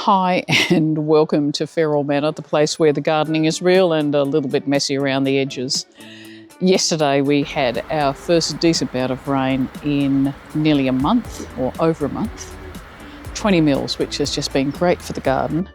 Hi and welcome to Feral Manor, the place where the gardening is real and a little bit messy around the edges. Yesterday we had our first decent bout of rain in nearly a month, or over a month, 20 mils, which has just been great for the garden.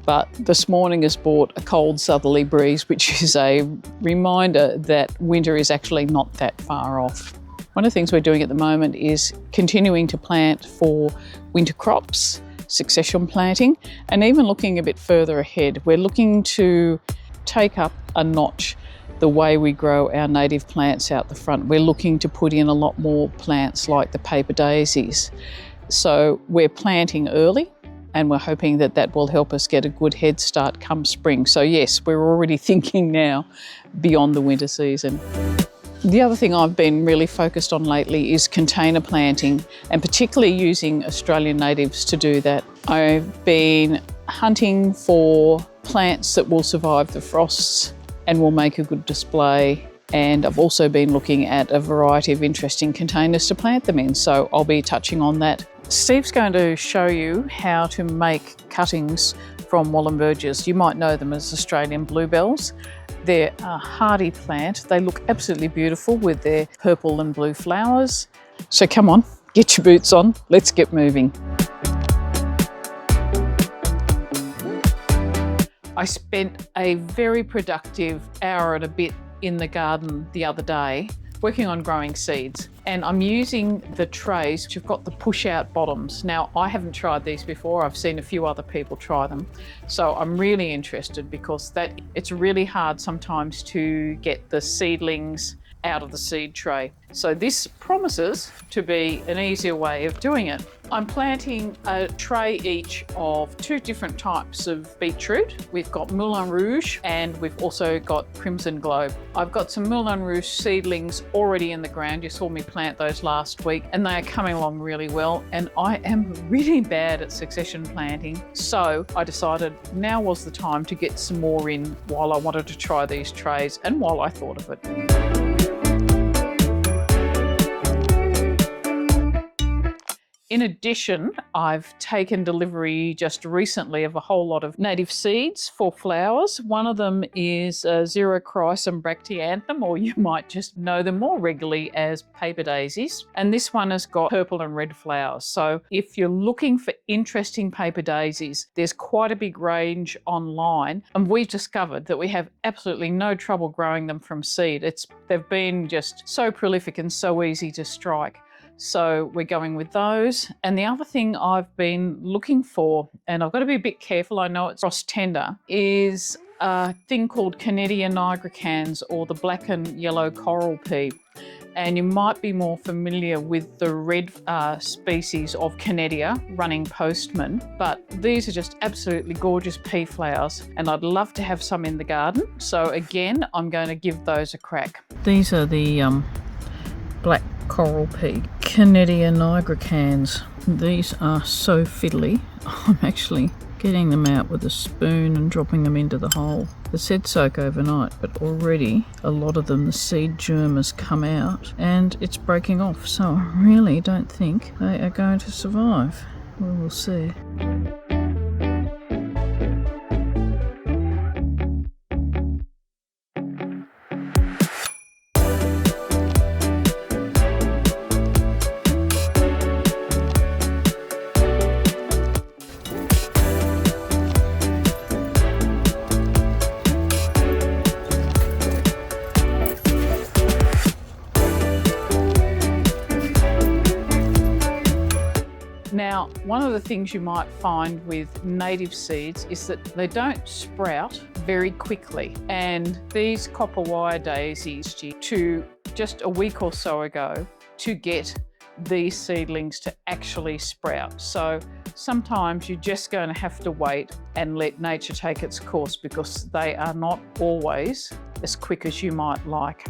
But this morning has brought a cold southerly breeze, which is a reminder that winter is actually not that far off. One of the things we're doing at the moment is continuing to plant for winter crops, succession planting, and even looking a bit further ahead. We're looking to take up a notch the way we grow our native plants out the front. We're looking to put in a lot more plants like the paper daisies. So we're planting early and we're hoping that that will help us get a good head start come spring. So yes, we're already thinking now beyond the winter season. The other thing I've been really focused on lately is container planting, and particularly using Australian natives to do that. I've been hunting for plants that will survive the frosts and will make a good display, and I've also been looking at a variety of interesting containers to plant them in, so I'll be touching on that. Steve's going to show you how to make cuttings from Wahlenbergias. You might know them as Australian Bluebells. They're a hardy plant. They look absolutely beautiful with their purple and blue flowers. So come on, get your boots on, let's get moving. I spent a very productive hour and a bit in the garden the other day working on growing seeds, and I'm using the trays which have got the push out bottoms. Now, I haven't tried these before. I've seen a few other people try them. So I'm really interested because it's really hard sometimes to get the seedlings out of the seed tray. So this promises to be an easier way of doing it. I'm planting a tray each of 2 different types of beetroot. We've got Moulin Rouge and we've also got Crimson Globe. I've got some Moulin Rouge seedlings already in the ground. You saw me plant those last week and they are coming along really well, and I am really bad at succession planting. So I decided now was the time to get some more in while I wanted to try these trays and while I thought of it. In addition, I've taken delivery just recently of a whole lot of native seeds for flowers. One of them is Xerochrysum bracteatum, or you might just know them more regularly as paper daisies. And this one has got purple and red flowers. So if you're looking for interesting paper daisies, there's quite a big range online. And we've discovered that we have absolutely no trouble growing them from seed. They've been just so prolific and so easy to strike. So we're going with those. And the other thing I've been looking for, and I've got to be a bit careful, I know it's frost tender, is a thing called Kennedia nigricans, or the black and yellow coral pea. And you might be more familiar with the red species of Kennedia, running postman, but these are just absolutely gorgeous pea flowers, and I'd love to have some in the garden. So again, I'm going to give those a crack. These are the black coral pea, Kennedia nigricans. These are so fiddly. I'm actually getting them out with a spoon and dropping them into the hole. They said soak overnight, but already a lot of them, the seed germ has come out and it's breaking off. So I really don't think they are going to survive. We will see. Now, one of the things you might find with native seeds is that they don't sprout very quickly. And these copper wire daisies to just a week or so ago to get these seedlings to actually sprout. So sometimes you're just going to have to wait and let nature take its course, because they are not always as quick as you might like.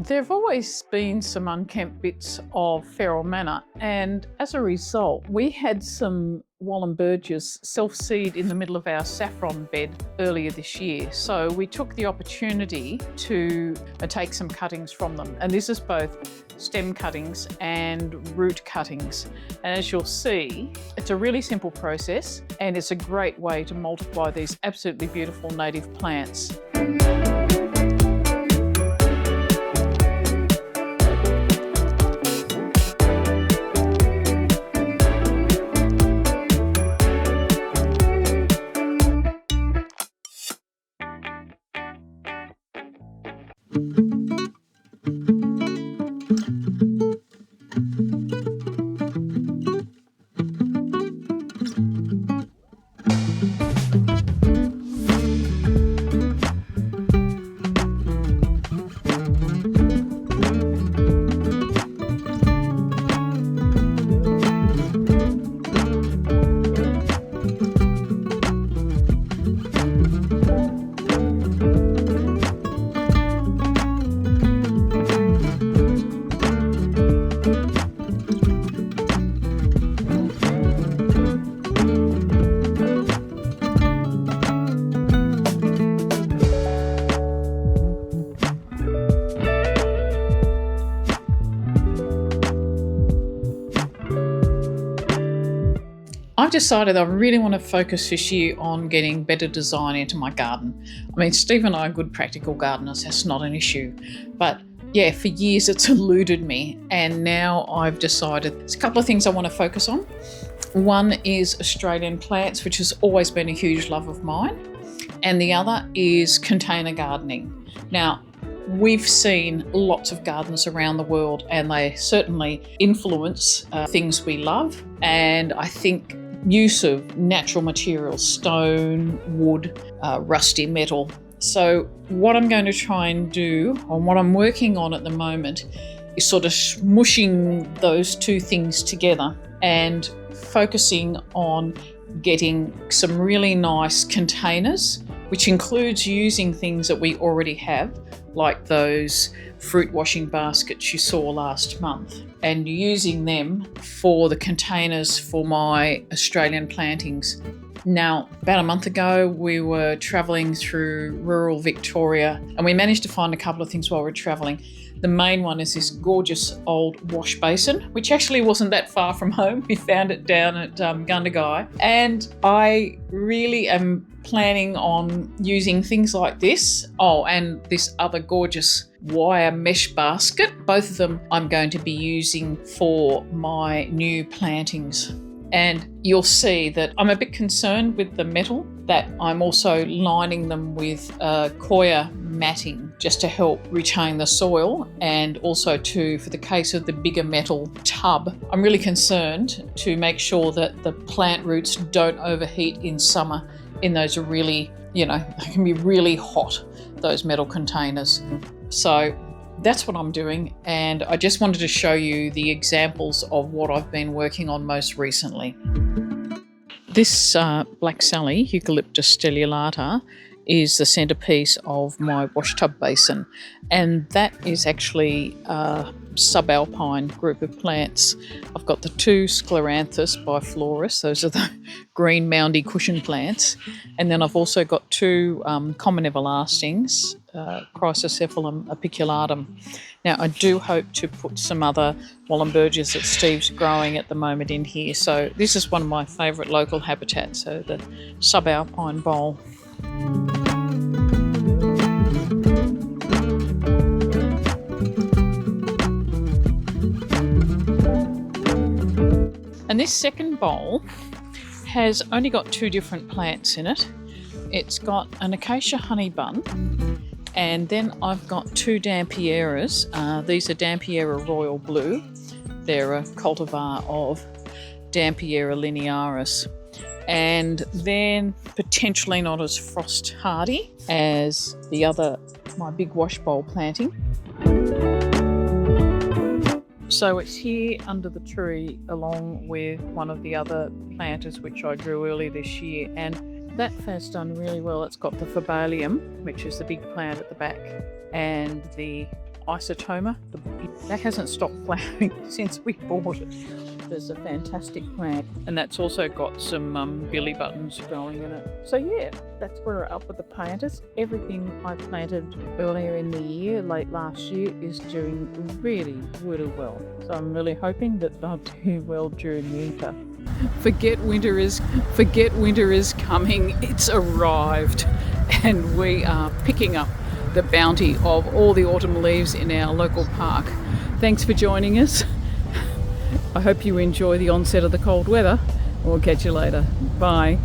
There have always been some unkempt bits of Feral Manor, and as a result, we had some Wahlenbergias self-seed in the middle of our saffron bed earlier this year. So we took the opportunity to take some cuttings from them, and this is both stem cuttings and root cuttings. And as you'll see, it's a really simple process, and it's a great way to multiply these absolutely beautiful native plants. I've decided I really want to focus this year on getting better design into my garden. I mean, Steve and I are good practical gardeners, that's not an issue. But yeah, for years it's eluded me, and now I've decided there's a couple of things I want to focus on. One is Australian plants, which has always been a huge love of mine, and the other is container gardening. Now, we've seen lots of gardens around the world, and they certainly influence things we love, and I think use of natural materials, stone, wood, rusty metal. So what I'm going to try and do, and what I'm working on at the moment, is sort of smushing those two things together and focusing on getting some really nice containers, which includes using things that we already have, like those fruit washing baskets you saw last month, and using them for the containers for my Australian plantings. Now, about a month ago, we were travelling through rural Victoria, and we managed to find a couple of things while we were travelling. The main one is this gorgeous old wash basin, which actually wasn't that far from home. We found it down at Gundagai, and I really am planning on using things like this. Oh, and this other gorgeous wire mesh basket. Both of them I'm going to be using for my new plantings. And you'll see that I'm a bit concerned with the metal, that I'm also lining them with coir matting just to help retain the soil, and also too, for the case of the bigger metal tub, I'm really concerned to make sure that the plant roots don't overheat in summer in those really, they can be really hot, those metal containers. So that's what I'm doing, and I just wanted to show you the examples of what I've been working on most recently. This black Sallee, Eucalyptus stellulata, is the centerpiece of my wash tub basin, and that is actually a sub-Alpine group of plants. I've got the two Scleranthus bifloris, those are the green moundy cushion plants, and then I've also got two common everlastings, Chrysocephalus apiculatum. Now, I do hope to put some other Wahlenbergias that Steve's growing at the moment in here. So this is one of my favourite local habitats, so the sub-Alpine bowl. And this second bowl has only got two different plants in it. It's got an Acacia Honey Bun, and then I've got two Dampieras. These are Dampiera Royal Blue. They're a cultivar of Dampiera linearis. And then potentially not as frost hardy as the other, my big wash bowl planting. So it's here under the tree along with one of the other planters which I grew early this year, and that has done really well. It's got the phobalium, which is the big plant at the back, and the isotoma. That hasn't stopped flowering since we bought it. There's a fantastic plant, and that's also got some billy buttons growing in it. So yeah, that's where we're up with the planters. Everything I planted earlier in the year, late last year, is doing really, really well. So I'm really hoping that they'll do well during winter. Forget winter is coming. It's arrived, and we are picking up the bounty of all the autumn leaves in our local park. Thanks for joining us. I hope you enjoy the onset of the cold weather. We'll catch you later. Bye.